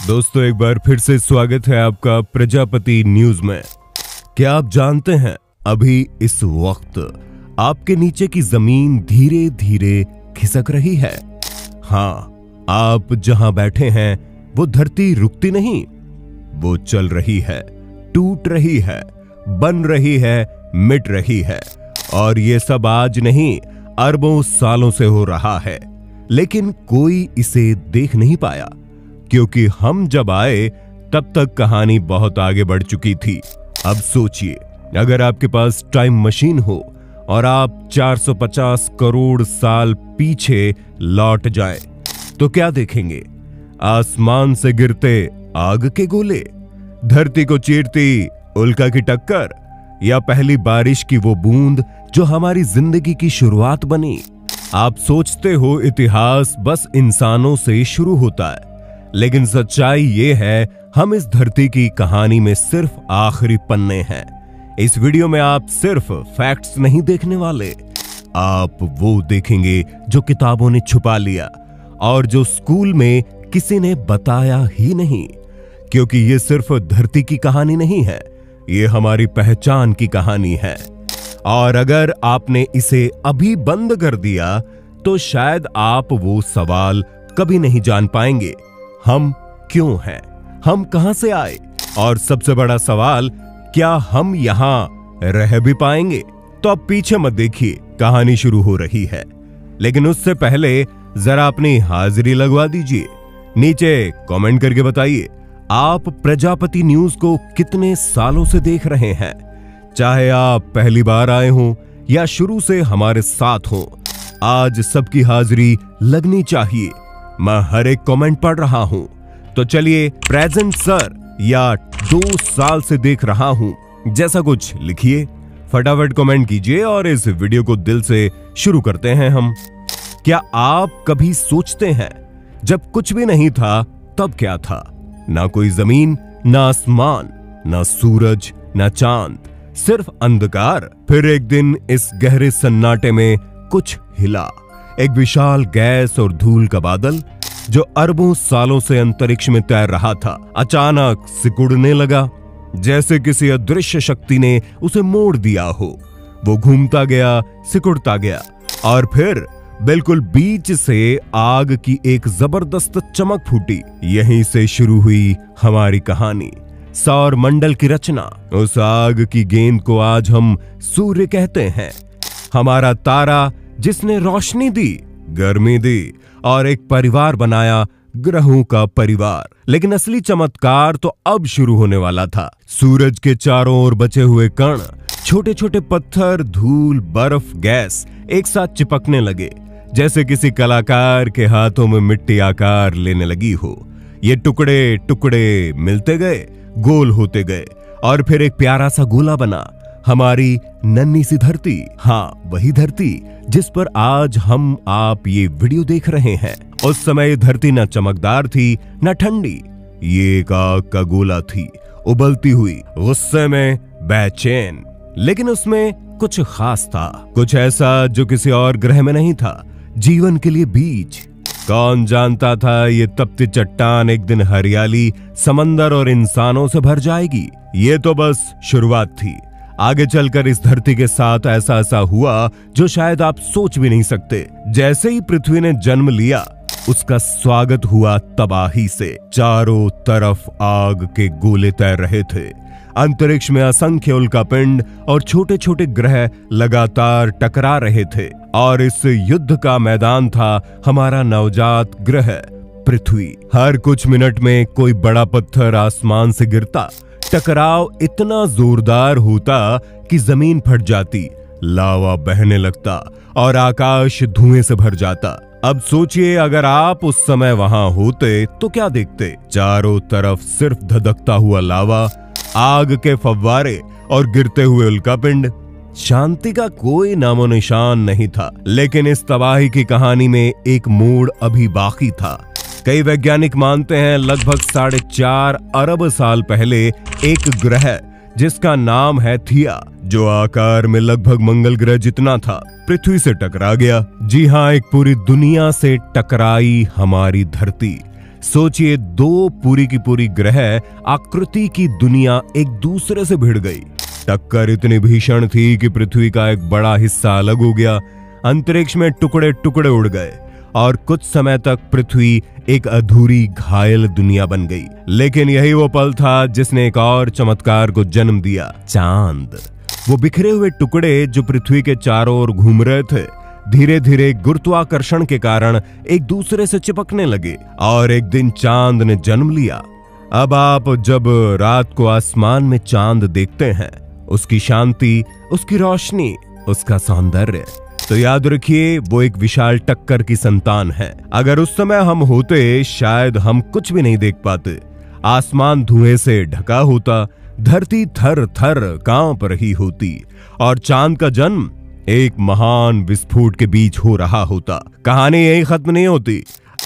दोस्तों एक बार फिर से स्वागत है आपका प्रजापति न्यूज में। क्या आप जानते हैं अभी इस वक्त आपके नीचे की जमीन धीरे धीरे खिसक रही है। हाँ, आप जहां बैठे हैं वो धरती रुकती नहीं, वो चल रही है, टूट रही है, बन रही है, मिट रही है। और ये सब आज नहीं अरबों सालों से हो रहा है, लेकिन कोई इसे देख नहीं पाया, क्योंकि हम जब आए तब तक कहानी बहुत आगे बढ़ चुकी थी। अब सोचिए, अगर आपके पास टाइम मशीन हो और आप 450 करोड़ साल पीछे लौट जाएं, तो क्या देखेंगे? आसमान से गिरते आग के गोले, धरती को चीरती उल्का की टक्कर, या पहली बारिश की वो बूंद जो हमारी जिंदगी की शुरुआत बनी? आप सोचते हो इतिहास बस इंसानों से शुरू होता है, लेकिन सच्चाई ये है हम इस धरती की कहानी में सिर्फ आखिरी पन्ने हैं। इस वीडियो में आप सिर्फ फैक्ट्स नहीं देखने वाले, आप वो देखेंगे जो किताबों ने छुपा लिया और जो स्कूल में किसी ने बताया ही नहीं। क्योंकि ये सिर्फ धरती की कहानी नहीं है, ये हमारी पहचान की कहानी है। और अगर आपने इसे अभी बंद कर दिया तो शायद आप वो सवाल कभी नहीं जान पाएंगे, हम क्यों हैं, हम कहां से आए, और सबसे बड़ा सवाल, क्या हम यहां रह भी पाएंगे? तो अब पीछे मत देखिए, कहानी शुरू हो रही है। लेकिन उससे पहले जरा अपनी हाजिरी लगवा दीजिए। नीचे कमेंट करके बताइए आप प्रजापति न्यूज को कितने सालों से देख रहे हैं। चाहे आप पहली बार आए हों या शुरू से हमारे साथ हों, आज सबकी हाजिरी लगनी चाहिए। मैं हर एक कमेंट पढ़ रहा हूं, तो चलिए प्रेजेंट सर या 2 साल से देख रहा हूं जैसा कुछ लिखिए, फटाफट कमेंट कीजिए और इस वीडियो को दिल से शुरू करते हैं हम। क्या आप कभी सोचते हैं जब कुछ भी नहीं था तब क्या था? ना कोई जमीन, ना आसमान, ना सूरज, ना चांद, सिर्फ अंधकार। फिर एक दिन इस गहरे सन्नाटे में कुछ हिला, एक विशाल गैस और धूल का बादल जो अरबों सालों से अंतरिक्ष में तैर रहा था, अचानक सिकुड़ने लगा, जैसे किसी अदृश्य शक्ति ने उसे मोड़ दिया हो। वो घूमता गया, सिकुड़ता गया, और फिर बिल्कुल बीच से आग की एक जबरदस्त चमक फूटी। यहीं से शुरू हुई हमारी कहानी, सौर मंडल की रचना। उस आग की गेंद को आज हम सूर्य कहते हैं, हमारा तारा जिसने रोशनी दी, गर्मी दी और एक परिवार बनाया, ग्रहों का परिवार। लेकिन असली चमत्कार तो अब शुरू होने वाला था। सूरज के चारों ओर बचे हुए कण, छोटे छोटे पत्थर, धूल, बर्फ, गैस एक साथ चिपकने लगे, जैसे किसी कलाकार के हाथों में मिट्टी आकार लेने लगी हो। ये टुकड़े टुकड़े मिलते गए, गोल होते गए, और फिर एक प्यारा सा गोला बना, हमारी नन्ही सी धरती। हाँ, वही धरती जिस पर आज हम आप ये वीडियो देख रहे हैं। उस समय ये धरती न चमकदार थी न ठंडी, ये एक आग का गोला थी, उबलती हुई, गुस्से में, बेचैन। लेकिन उसमें कुछ खास था, कुछ ऐसा जो किसी और ग्रह में नहीं था, जीवन के लिए बीज। कौन जानता था ये तपती चट्टान एक दिन हरियाली, समंदर और इंसानों से भर जाएगी। ये तो बस शुरुआत थी। आगे चलकर इस धरती के साथ ऐसा ऐसा हुआ जो शायद आप सोच भी नहीं सकते। जैसे ही पृथ्वी ने जन्म लिया, उसका स्वागत हुआ तबाही से। चारों तरफ आग के गोले तैर रहे थे, अंतरिक्ष में असंख्य उल्कापिंड और छोटे छोटे ग्रह लगातार टकरा रहे थे, और इस युद्ध का मैदान था हमारा नवजात ग्रह पृथ्वी। हर कुछ मिनट में कोई बड़ा पत्थर आसमान से गिरता, टकराव इतना जोरदार होता कि जमीन फट जाती, लावा बहने लगता और आकाश धुएं से भर जाता। अब सोचिए, अगर आप उस समय वहां होते तो क्या देखते? चारों तरफ सिर्फ धधकता हुआ लावा, आग के फव्वारे और गिरते हुए उल्कापिंड। शांति का कोई नामो निशान नहीं था। लेकिन इस तबाही की कहानी में एक मोड़ अभी बाकी था। कई वैज्ञानिक मानते हैं लगभग 4.5 अरब साल पहले एक ग्रह जिसका नाम है थिया, जो आकार में लगभग मंगल ग्रह जितना था, पृथ्वी से टकरा गया। जी हाँ, एक पूरी दुनिया से टकराई हमारी धरती। सोचिए, दो पूरी की पूरी ग्रह आकृति की दुनिया एक दूसरे से भिड़ गई। टक्कर इतनी भीषण थी कि पृथ्वी का एक बड़ा हिस्सा अलग हो गया, अंतरिक्ष में टुकड़े टुकड़े उड़ गए और कुछ समय तक पृथ्वी एक अधूरी घायल दुनिया बन गई। लेकिन यही वो पल था जिसने एक और चमत्कार को जन्म दिया, चांद। वो बिखरे हुए टुकड़े जो पृथ्वी के चारों ओर घूम रहे थे, धीरे धीरे गुरुत्वाकर्षण के कारण एक दूसरे से चिपकने लगे और एक दिन चांद ने जन्म लिया। अब आप जब रात को आसमान में चांद देखते हैं, उसकी शांति, उसकी रोशनी, उसका सौंदर्य, तो याद रखिए वो एक विशाल टक्कर की संतान है। अगर उस समय हम होते, शायद हम कुछ भी नहीं देख पाते। आसमान धुएं से ढका होता, धरती थर थर कांप रही होती और चांद का जन्म एक महान विस्फोट के बीच हो रहा होता। कहानी यही खत्म नहीं होती।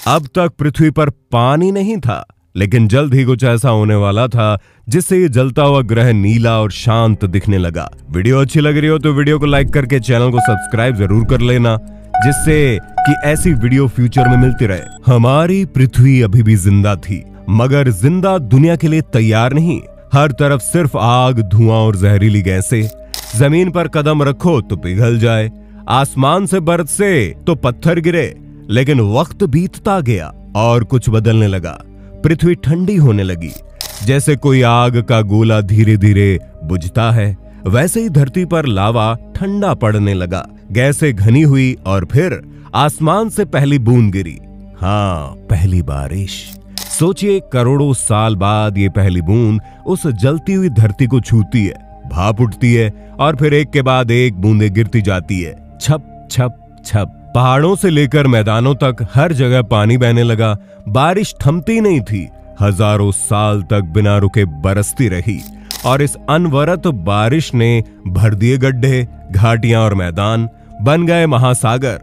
अब तक पृथ्वी पर पानी नहीं था, लेकिन जल्द ही कुछ ऐसा होने वाला था जिससे ये जलता हुआ ग्रह नीला और शांत दिखने लगा। वीडियो अच्छी लग रही हो तो वीडियो को लाइक करके चैनल को सब्सक्राइब जरूर कर लेना, जिससे कि ऐसी वीडियो फ्यूचर में मिलती रहे। हमारी पृथ्वी अभी भी जिंदा थी, मगर जिंदा दुनिया के लिए तैयार नहीं। हर तरफ सिर्फ आग, धुआं और जहरीली गैसें। जमीन पर कदम रखो तो पिघल जाए, आसमान से बरसे तो पत्थर गिरे। लेकिन वक्त बीतता गया और कुछ बदलने लगा। पृथ्वी ठंडी होने लगी। जैसे कोई आग का गोला धीरे धीरे बुझता है, वैसे ही धरती पर लावा ठंडा पड़ने लगा। गैसें घनी हुई और फिर आसमान से पहली बूंद गिरी। हाँ, पहली बारिश। सोचिए, करोड़ों साल बाद ये पहली बूंद उस जलती हुई धरती को छूती है, भाप उठती है और फिर एक के बाद एक बूंदें गिरती जाती है। छप छप छप। पहाड़ों से लेकर मैदानों तक हर जगह पानी बहने लगा। बारिश थमती नहीं थी, हजारों साल तक बिना रुके बरसती रही और इस अनवरत बारिश ने भर दिए गड्ढे, घाटियां और मैदान, बन गए महासागर।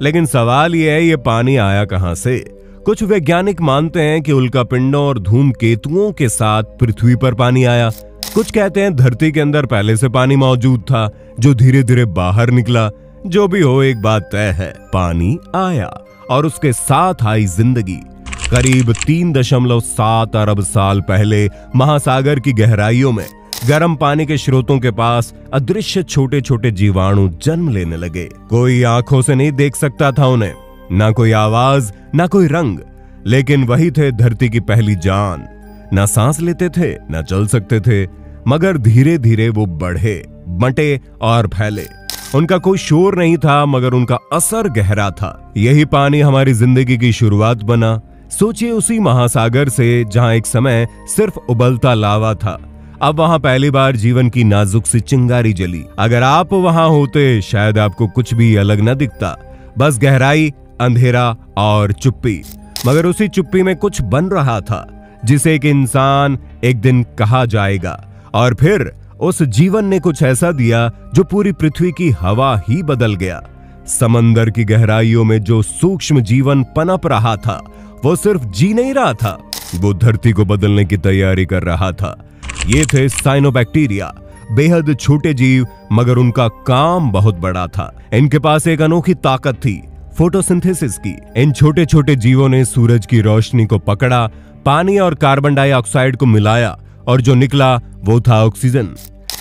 लेकिन सवाल यह है, ये पानी आया कहां से? कुछ वैज्ञानिक मानते हैं कि उल्कापिंडों और धूमकेतुओं के साथ पृथ्वी पर पानी आया। कुछ कहते हैं धरती के अंदर पहले से पानी मौजूद था जो धीरे धीरे बाहर निकला। जो भी हो, एक बात तय है, पानी आया और उसके साथ आई जिंदगी। करीब 3.7 अरब साल पहले महासागर की गहराइयों में गर्म पानी के स्रोतों के पास अदृश्य छोटे छोटे जीवाणु जन्म लेने लगे। कोई आंखों से नहीं देख सकता था उन्हें, ना कोई आवाज, ना कोई रंग, लेकिन वही थे धरती की पहली जान। ना सांस लेते थे, ना चल सकते थे, मगर धीरे धीरे वो बढ़े, बंटे और फैले। उनका कोई शोर नहीं था, मगर उनका असर गहरा था। यही पानी हमारी जिंदगी की शुरुआत बना। सोचिए, उसी महासागर से जहां एक समय सिर्फ उबलता लावा था, अब वहां पहली बार जीवन की नाजुक सी चिंगारी जली। अगर आप वहां होते, शायद आपको कुछ भी अलग न दिखता, बस गहराई, अंधेरा और चुप्पी। मगर उसी चुप्पी में कुछ बन रहा था जिसे एक इंसान एक दिन कहा जाएगा। और फिर उस जीवन ने कुछ ऐसा दिया जो पूरी पृथ्वी की हवा ही बदल गया। समंदर की गहराइयों में जो सूक्ष्म जीवन पनप रहा था, वो सिर्फ जी नहीं रहा था, वो धरती को बदलने की तैयारी कर रहा था। ये थे साइनोबैक्टीरिया, बेहद छोटे जीव, मगर उनका काम बहुत बड़ा था। इनके पास एक अनोखी ताकत थी, फोटोसिंथेसिस की। इन छोटे छोटे जीवों ने सूरज की रोशनी को पकड़ा, पानी और कार्बन डाइऑक्साइड को मिलाया और जो निकला वो था ऑक्सीजन,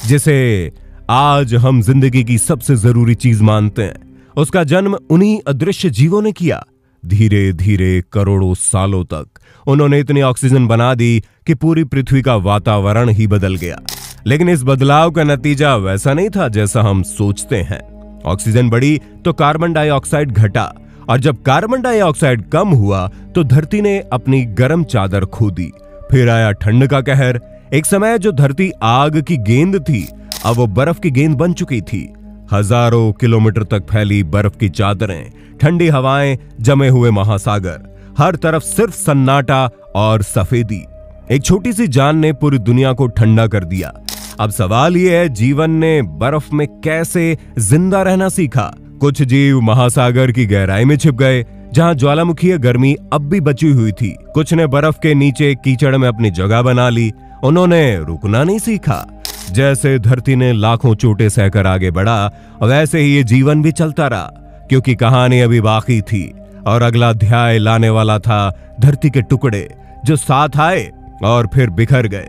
जिसे आज हम जिंदगी की सबसे जरूरी चीज मानते हैं। उसका जन्म उन्हीं अदृश्य जीवों ने किया। धीरे धीरे करोड़ों सालों तक उन्होंने इतनी ऑक्सीजन बना दी कि पूरी पृथ्वी का वातावरण ही बदल गया। लेकिन इस बदलाव का नतीजा वैसा नहीं था जैसा हम सोचते हैं। ऑक्सीजन बढ़ी तो कार्बन डाइऑक्साइड घटा, और जब कार्बन डाइऑक्साइड कम हुआ तो धरती ने अपनी गर्म चादर खो दी। फिर आया ठंड का कहर। एक समय जो धरती आग की गेंद थी, अब वो बर्फ की गेंद बन चुकी थी। हजारों किलोमीटर तक फैली बर्फ की चादरें, ठंडी हवाएं, जमे हुए महासागर, हर तरफ सिर्फ सन्नाटा और सफेदी। एक छोटी सी जान ने पूरी दुनिया को ठंडा कर दिया। अब सवाल यह है, जीवन ने बर्फ में कैसे जिंदा रहना सीखा? कुछ जीव महासागर की गहराई में छिप गए, जहां ज्वालामुखीय गर्मी अब भी बची हुई थी। कुछ ने बर्फ के नीचे कीचड़ में अपनी जगह बना ली। उन्होंने रुकना नहीं सीखा। जैसे धरती ने लाखों चोटें सहकर आगे बढ़ा, वैसे ही ये जीवन भी चलता रहा, क्योंकि कहानी अभी बाकी थी। और अगला अध्याय लाने वाला था धरती के टुकड़े जो साथ आए और फिर बिखर गए।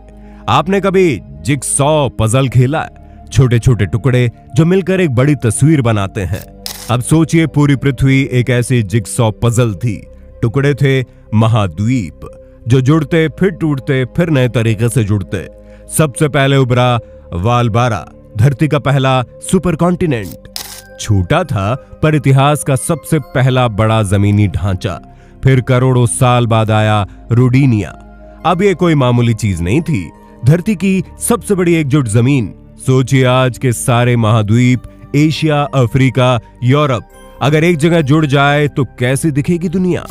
आपने कभी जिगसॉ पजल खेला? छोटे छोटे टुकड़े जो मिलकर एक बड़ी तस्वीर बनाते हैं। अब सोचिए, पूरी पृथ्वी एक ऐसी जिगसॉ पजल थी। टुकड़े थे महाद्वीप जो जुड़ते फिर टूटते फिर नए तरीके से जुड़ते। सबसे पहले उभरा वालबारा, धरती का पहला सुपर कॉन्टिनेंट। छोटा था पर इतिहास का सबसे पहला बड़ा जमीनी ढांचा। फिर करोड़ों साल बाद आया रोडिनिया। अब ये कोई मामूली चीज नहीं थी, धरती की सबसे बड़ी एकजुट जमीन। सोचिए, आज के सारे महाद्वीप, एशिया, अफ्रीका, यूरोप अगर एक जगह जुड़ जाए तो कैसी दिखेगी दुनिया।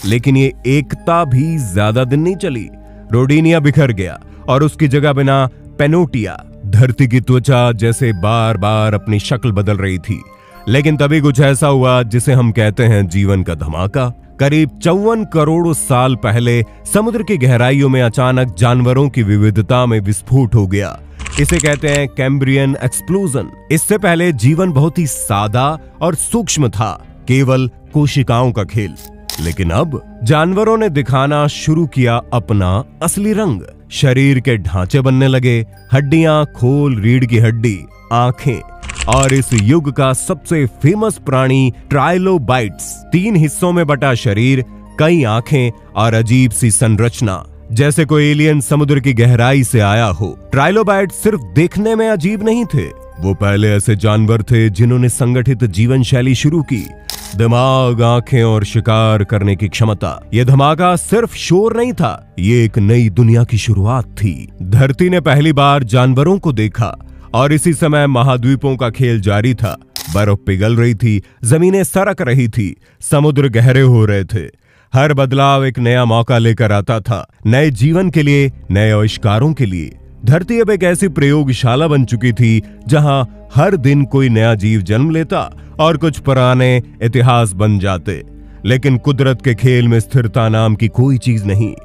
लेकिन ये एकता भी ज्यादा दिन नहीं चली। रोडिनिया बिखर गया और उसकी जगह बना पेनोटिया। धरती की त्वचा जैसे बार बार अपनी शक्ल बदल रही थी। लेकिन तभी कुछ ऐसा हुआ जिसे हम कहते हैं जीवन का धमाका। करीब 54 करोड़ साल पहले समुद्र की गहराइयों में अचानक जानवरों की विविधता में विस्फोट हो गया। इसे कहते हैं कैम्ब्रियन एक्सप्लोजन। इससे पहले जीवन बहुत ही सादा और सूक्ष्म था, केवल कोशिकाओं का खेल। लेकिन अब जानवरों ने दिखाना शुरू किया अपना असली रंग। शरीर के ढांचे बनने लगे, हड्डियां, खोल, रीढ़ की हड्डी, आंखें। और इस युग का सबसे फेमस प्राणी ट्राइलोबाइट्स, 3 हिस्सों में बटा शरीर, कई आंखें और अजीब सी संरचना, जैसे कोई एलियन समुद्र की गहराई से आया हो। ट्राइलोबाइट्स सिर्फ देखने में अजीब नहीं थे, वो पहले ऐसे जानवर थे जिन्होंने संगठित जीवन शैली शुरू की। दिमाग, आंखें और शिकार करने की क्षमता। यह धमाका सिर्फ शोर नहीं था, ये एक नई दुनिया की शुरुआत थी। धरती ने पहली बार जानवरों को देखा और इसी समय महाद्वीपों का खेल जारी था। बर्फ पिघल रही थी, जमीनें सरक रही थी, समुद्र गहरे हो रहे थे। हर बदलाव एक नया मौका लेकर आता था, नए जीवन के लिए, नए आविष्कारों के लिए। धरती अब एक ऐसी प्रयोगशाला बन चुकी थी जहां हर दिन कोई नया जीव जन्म लेता और कुछ पुराने इतिहास बन जाते। लेकिन कुदरत के खेल में स्थिरता नाम की कोई चीज नहीं।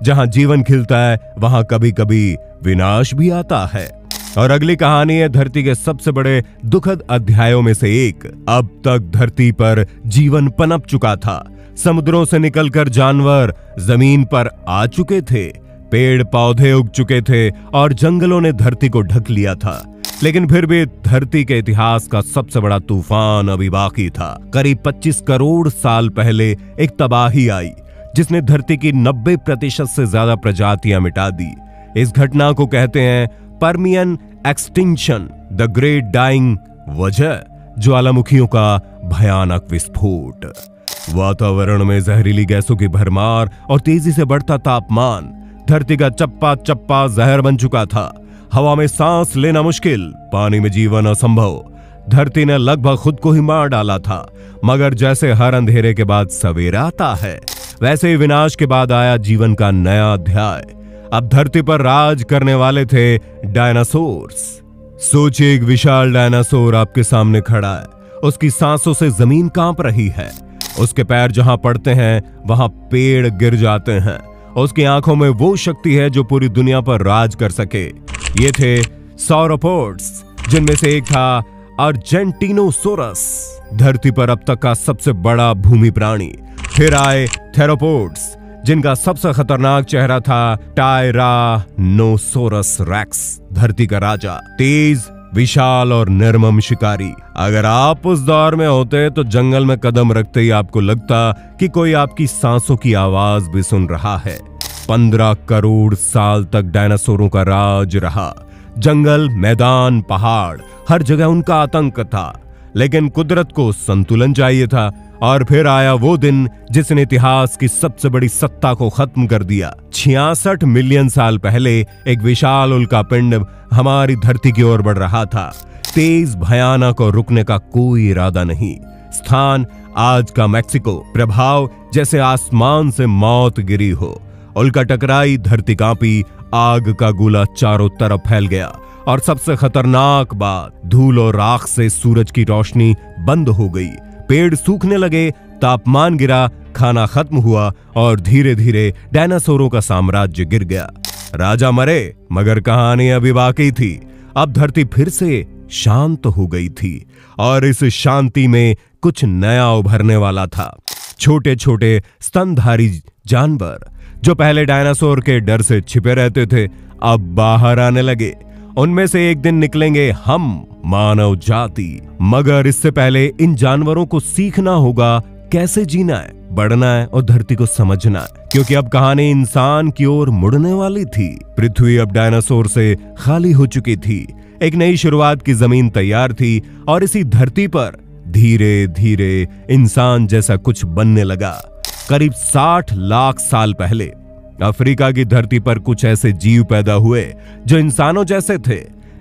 जहां जीवन खिलता है वहां कभी कभी विनाश भी आता है। और अगली कहानी है धरती के सबसे बड़े दुखद अध्यायों में से एक। अब तक धरती पर जीवन पनप चुका था, समुद्रों से निकलकर जानवर जमीन पर आ चुके थे, पेड़ पौधे उग चुके थे और जंगलों ने धरती को ढक लिया था। लेकिन फिर भी धरती के इतिहास का सबसे बड़ा तूफान अभी बाकी था। करीब 25 करोड़ साल पहले एक तबाही आई जिसने धरती की 90% से ज्यादा प्रजातियां मिटा दी। इस घटना को कहते हैं Permian extinction, the great dying. वजह ज्वालामुखियों का भयानक विस्फोट। वातावरण में जहरीली गैसों की भरमार और तेजी से बढ़ता तापमान। धरती का चप्पा चप्पा जहर बन चुका था। हवा में सांस लेना मुश्किल, पानी में जीवन असंभव। धरती ने लगभग खुद को ही मार डाला था। मगर जैसे हर अंधेरे के बाद सवेरा आता है, वैसे ही विनाश के बाद आया जीवन का नया अध्याय। अब धरती पर राज करने वाले थे डायनासोर्स। सोचिए, एक विशाल डायनासोर आपके सामने खड़ा है। उसकी सांसों से जमीन कांप रही है। उसके पैर जहां पड़ते हैं वहां पेड़ गिर जाते हैं। उसकी आंखों में वो शक्ति है जो पूरी दुनिया पर राज कर सके। ये थे सौरोपोड्स, जिनमें से एक था अर्जेंटिनोसोरस, धरती पर अब तक का सबसे बड़ा भूमि प्राणी। फिर आए थेरोपोड्स, जिनका सबसे खतरनाक चेहरा था टायरानोसोरस रेक्स, धरती का राजा, तेज, विशाल और निर्मम शिकारी। अगर आप उस दौर में होते तो जंगल में कदम रखते ही आपको लगता कि कोई आपकी सांसों की आवाज भी सुन रहा है। 15 करोड़ साल तक डायनासोरों का राज रहा। जंगल, मैदान, पहाड़, हर जगह उनका आतंक था। लेकिन कुदरत को संतुलन चाहिए था। और फिर आया वो दिन जिसने इतिहास की सबसे बड़ी सत्ता को खत्म कर दिया। 66 मिलियन साल पहले एक विशाल उल्कापिंड हमारी धरती की ओर बढ़ रहा था। तेज, भयानक और रुकने का कोई इरादा नहीं। स्थान आज का मैक्सिको। प्रभाव जैसे आसमान से मौत गिरी हो। उल्का टकराई, धरती कांपी, आग का गोला चारों तरफ फैल गया। और सबसे खतरनाक बात, धूल और राख से सूरज की रोशनी बंद हो गई। पेड़ सूखने लगे, तापमान गिरा, खाना खत्म हुआ और धीरे धीरे डायनासोरों का साम्राज्य गिर गया। राजा मरे, मगर कहानी अभी बाकी थी। अब धरती फिर से शांत हो गई थी और इस शांति में कुछ नया उभरने वाला था। छोटे छोटे स्तनधारी जानवर जो पहले डायनासोर के डर से छिपे रहते थे, अब बाहर आने लगे। उनमें से एक दिन निकलेंगे हम, मानव जाति। मगर इससे पहले इन जानवरों को सीखना होगा कैसे जीना है, बढ़ना है और धरती को समझना है, क्योंकि अब कहानी इंसान की ओर मुड़ने वाली थी। पृथ्वी अब डायनासोर से खाली हो चुकी थी। एक नई शुरुआत की जमीन तैयार थी और इसी धरती पर धीरे धीरे इंसान जैसा कुछ बनने लगा। करीब 60 लाख साल पहले अफ्रीका की धरती पर कुछ ऐसे जीव पैदा हुए जो इंसानों जैसे थे,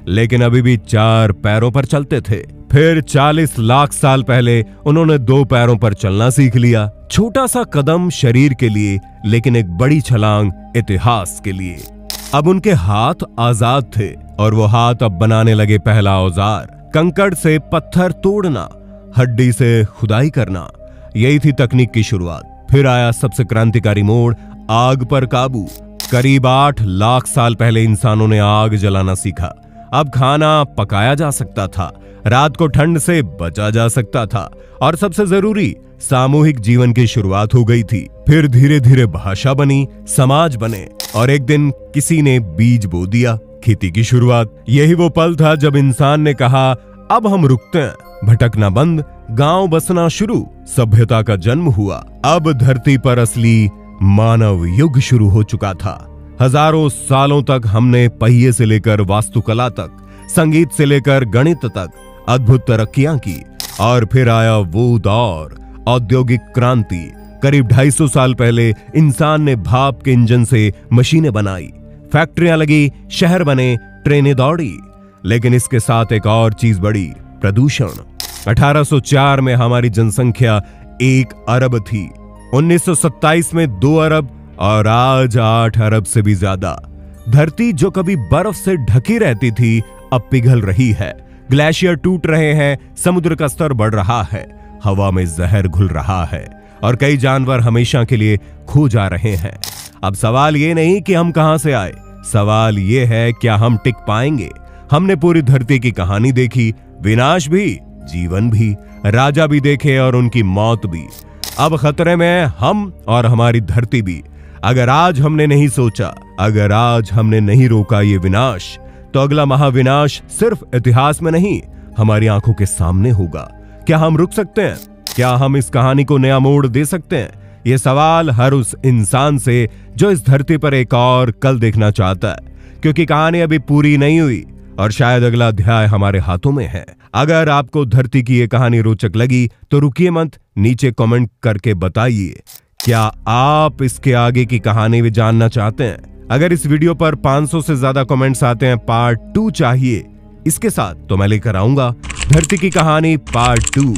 लेकिन अभी भी 4 पैरों पर चलते थे। फिर 40 लाख साल पहले उन्होंने 2 पैरों पर चलना सीख लिया। छोटा सा कदम शरीर के लिए, लेकिन एक बड़ी छलांग इतिहास के लिए। अब उनके हाथ आजाद थे और वो हाथ अब बनाने लगे पहला औजार, कंकड़ से पत्थर तोड़ना, हड्डी से खुदाई करना। यही थी तकनीक की शुरुआत। फिर आया सबसे क्रांतिकारी मोड़, आग पर काबू। करीब 8 लाख साल पहले इंसानों ने आग जलाना सीखा। अब खाना पकाया जा सकता था, रात को ठंड से बचा जा सकता था और सबसे जरूरी, सामूहिक जीवन की शुरुआत हो गई थी। फिर धीरे धीरे भाषा बनी, समाज बने और एक दिन किसी ने बीज बो दिया, खेती की शुरुआत। यही वो पल था जब इंसान ने कहा, अब हम रुकते हैं। भटकना बंद, गांव बसना शुरू, सभ्यता का जन्म हुआ। अब धरती पर असली मानव युग शुरू हो चुका था। हजारों सालों तक हमने पहिए से लेकर वास्तुकला तक, संगीत से लेकर गणित तक अद्भुत तरक्कियां की। और फिर आया वो दौर, औद्योगिक क्रांति। करीब 250 साल पहले इंसान ने भाप के इंजन से मशीनें बनाई, फैक्ट्रियां लगी, शहर बने, ट्रेनें दौड़ी। लेकिन इसके साथ एक और चीज बढ़ी, प्रदूषण। 1804 में हमारी जनसंख्या 1 अरब थी, 1927 में 2 अरब और आज 8 अरब से भी ज्यादा। धरती जो कभी बर्फ से ढकी रहती थी अब पिघल रही है, ग्लेशियर टूट रहे हैं, समुद्र का स्तर बढ़ रहा है, हवा में जहर घुल रहा है और कई जानवर हमेशा के लिए खो जा रहे हैं। अब सवाल ये नहीं कि हम कहां से आए, सवाल ये है क्या हम टिक पाएंगे। हमने पूरी धरती की कहानी देखी, विनाश भी, जीवन भी, राजा भी देखे और उनकी मौत भी। अब खतरे में हम और हमारी धरती भी। अगर आज हमने नहीं सोचा, अगर आज हमने नहीं रोका ये विनाश, तो अगला महाविनाश सिर्फ इतिहास में नहीं, हमारी आंखों के सामने होगा। क्या हम रुक सकते हैं? क्या हम इस कहानी को नया मोड़ दे सकते हैं? ये सवाल हर उस इंसान से जो इस धरती पर एक और कल देखना चाहता है, क्योंकि कहानी अभी पूरी नहीं हुई और शायद अगला अध्याय हमारे हाथों में है। अगर आपको धरती की ये कहानी रोचक लगी तो रुकिए मत, नीचे कमेंट करके बताइए क्या आप इसके आगे की कहानी भी जानना चाहते हैं। अगर इस वीडियो पर 500 से ज्यादा कमेंट्स आते हैं, पार्ट 2 चाहिए इसके साथ, तो मैं लेकर आऊंगा धरती की कहानी पार्ट 2,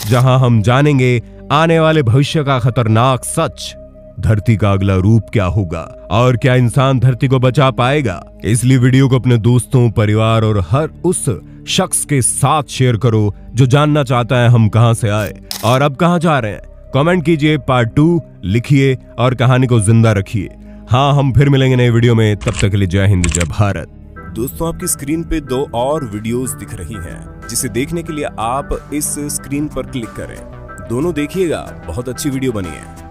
जहां हम जानेंगे आने वाले भविष्य का खतरनाक सच, धरती का अगला रूप क्या होगा और क्या इंसान धरती को बचा पाएगा। इसलिए वीडियो को अपने दोस्तों, परिवार और हर उस शख्स के साथ शेयर करो जो जानना चाहता है हम कहां से आए और अब कहां जा रहे हैं। कमेंट कीजिए, पार्ट 2 लिखिए और कहानी को जिंदा रखिए। हाँ, हम फिर मिलेंगे नए वीडियो में, तब तक के लिए जय हिंद, जय भारत। दोस्तों, आपकी स्क्रीन पे 2 और वीडियोस दिख रही हैं, जिसे देखने के लिए आप इस स्क्रीन पर क्लिक करें। दोनों देखिएगा, बहुत अच्छी वीडियो बनी है।